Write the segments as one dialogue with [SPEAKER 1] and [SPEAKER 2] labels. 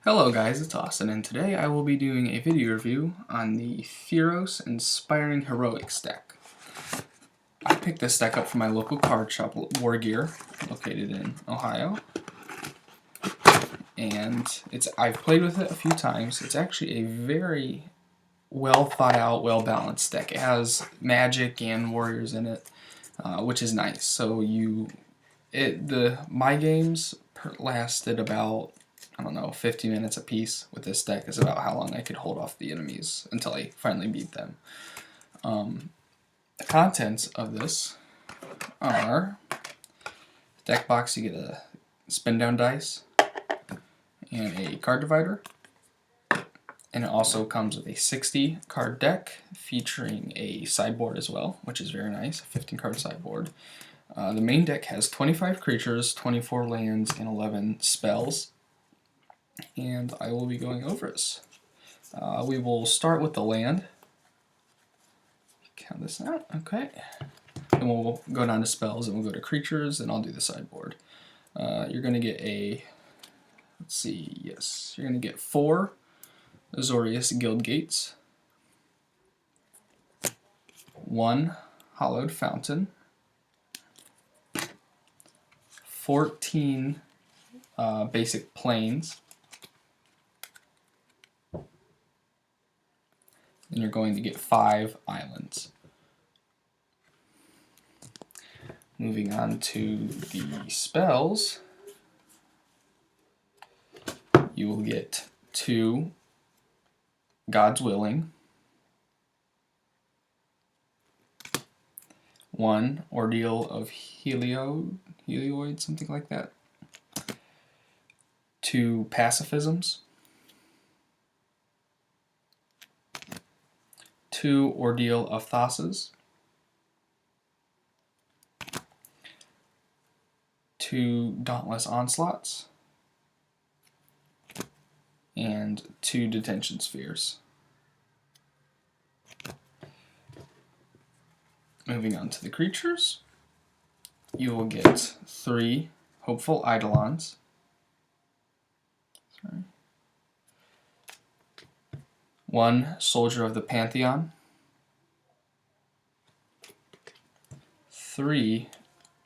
[SPEAKER 1] Hello guys, it's Austin, and today I will be doing a video review on the Theros Inspiring Heroics deck. I picked this deck up from my local card shop, War Gear, located in Ohio. And I've played with it a few times. It's actually a very well thought out, well balanced deck. It has magic and warriors in it, which is nice. So my games lasted about, I don't know, 50 minutes a piece with this deck is about how long I could hold off the enemies until I finally beat them. The contents of this are deck box. You get a spin down dice and a card divider, and it also comes with a 60 card deck featuring a sideboard as well, which is very nice, a 15 card sideboard. The main deck has 25 creatures, 24 lands, and 11 spells, and I will be going over this. We will start with the land. Count this out, okay. Then we'll go down to spells, and we'll go to creatures, and I'll do the sideboard. You're going to get you're going to get 4 Azorius GUildgats, 1 Hallowed Fountain, 14 basic plains, and you're going to get 5 islands. Moving on to the spells, you will get 2 God's Willing, 1 Ordeal of Heliod, something like that, 2 Pacifisms, 2 Ordeal of Thassas, 2 Dauntless Onslaughts, and 2 Detention Spheres. Moving on to the creatures, you will get 3 Hopeful Eidolons, 1 Soldier of the Pantheon, 3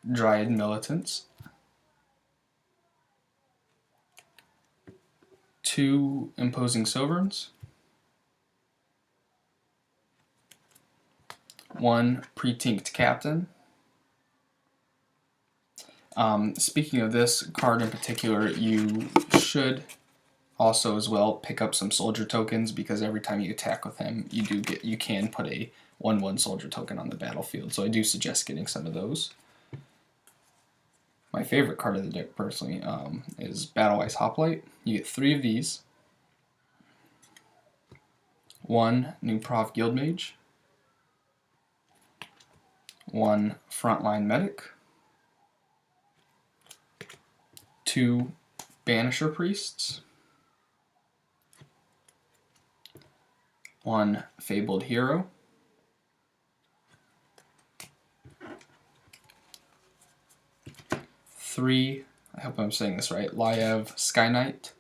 [SPEAKER 1] Dryad Militants, 2 Imposing Sovereigns, 1 Pretinct Captain. Speaking of this card in particular, you should also as well pick up some soldier tokens, because every time you attack with him, you can put a 1/1 soldier token on the battlefield. So I do suggest getting some of those. My favorite card of the deck personally is Battlewise Hoplite. You get 3 of these. 1 new Prahv Guildmage, 1 Frontline Medic, 2 Banisher Priests, 1 Fabled Hero, 3, I hope I'm saying this right, Lyev Skyknight,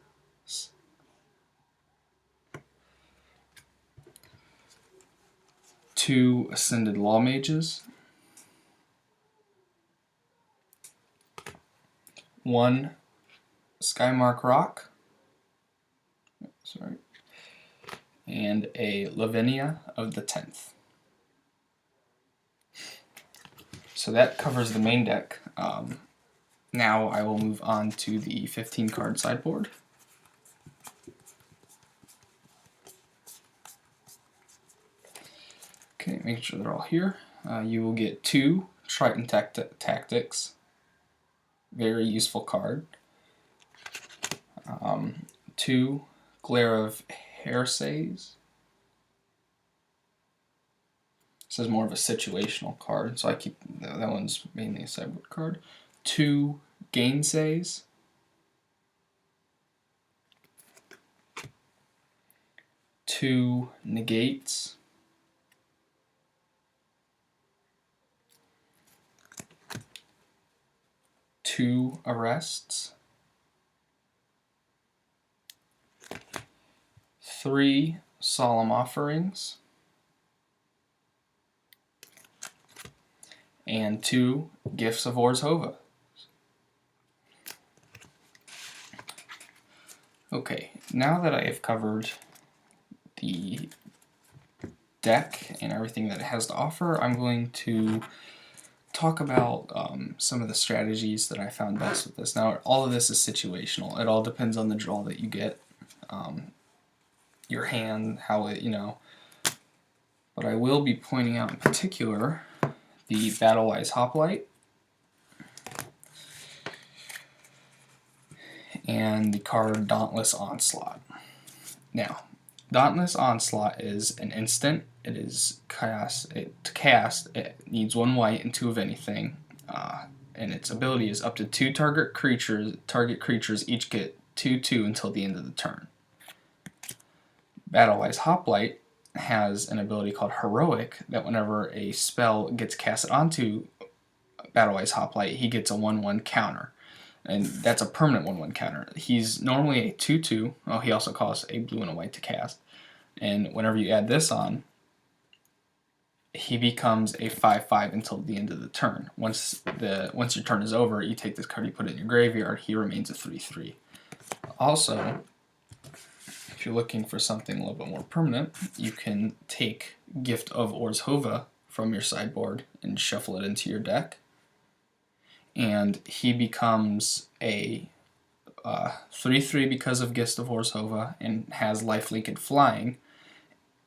[SPEAKER 1] 2 Ascended Lawmages, 1 Skymark Roc, and a Lavinia of the 10th. So that covers the main deck. Now I will move on to the 15 card sideboard. Okay, make sure they're all here. You will get 2 Triton Tactics, very useful card. 2 Glare of Heresy. This is more of a situational card, so I keep that one's mainly a sideboard card. 2 Gainsays, 2 Negates, 2 Arrests, 3 Solemn Offerings, and 2 Gifts of Orzhova. Okay, now that I have covered the deck and everything that it has to offer, I'm going to talk about some of the strategies that I found best with this. Now, all of this is situational. It all depends on the draw that you get, your hand, how it, But I will be pointing out in particular the Battlewise Hoplite and the card Dauntless Onslaught. Now, Dauntless Onslaught is an instant. It is to cast, it needs 1 white and 2 of anything, and its ability is up to 2 target creatures each get 2/2 until the end of the turn. Battlewise Hoplite has an ability called Heroic that whenever a spell gets casted onto Battlewise Hoplite, he gets a 1/1 counter. And that's a permanent 1/1 counter. He's normally a 2/2. Oh, he also costs a blue and a white to cast. And whenever you add this on, he becomes a 5/5 until the end of the turn. Once your turn is over, you take this card, you put it in your graveyard, he remains a 3/3. Also, if you're looking for something a little bit more permanent, you can take Gift of Orzhova from your sideboard and shuffle it into your deck. And he becomes a 3/3 because of Gift of Orzhova and has lifelink and flying.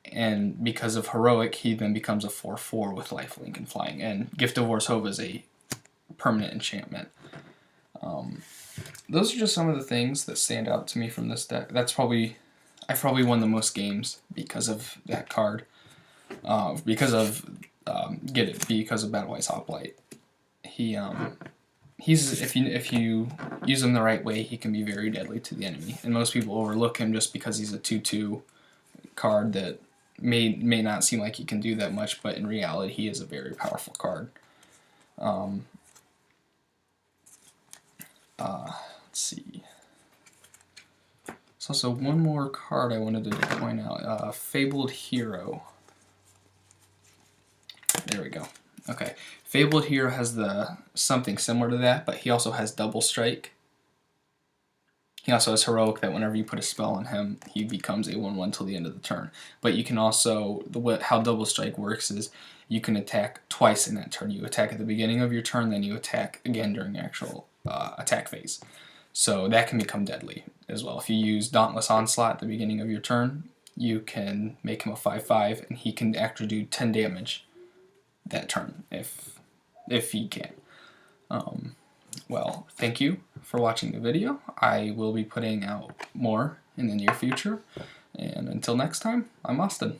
[SPEAKER 1] And because of Heroic, he then becomes a 4/4 with lifelink and flying. And Gift of Orzhova is a permanent enchantment. Those are just some of the things that stand out to me from this deck. I probably won the most games because of that card. Because of Battlewise Hoplite. If you use him the right way, he can be very deadly to the enemy. And most people overlook him just because he's a 2/2 card that may not seem like he can do that much, but in reality, he is a very powerful card. Let's see. There's also one more card I wanted to point out. Fabled Hero. There we go. Okay. Fabled Hero has something similar to that, but he also has Double Strike. He also has Heroic that whenever you put a spell on him, he becomes a 1/1 till the end of the turn. But you can also, how Double Strike works is you can attack twice in that turn. You attack at the beginning of your turn, then you attack again during the actual attack phase. So that can become deadly as well. If you use Dauntless Onslaught at the beginning of your turn, you can make him a 5/5, and he can actually do 10 damage that turn if he can. Well, thank you for watching the video. I will be putting out more in the near future. And until next time, I'm Austin.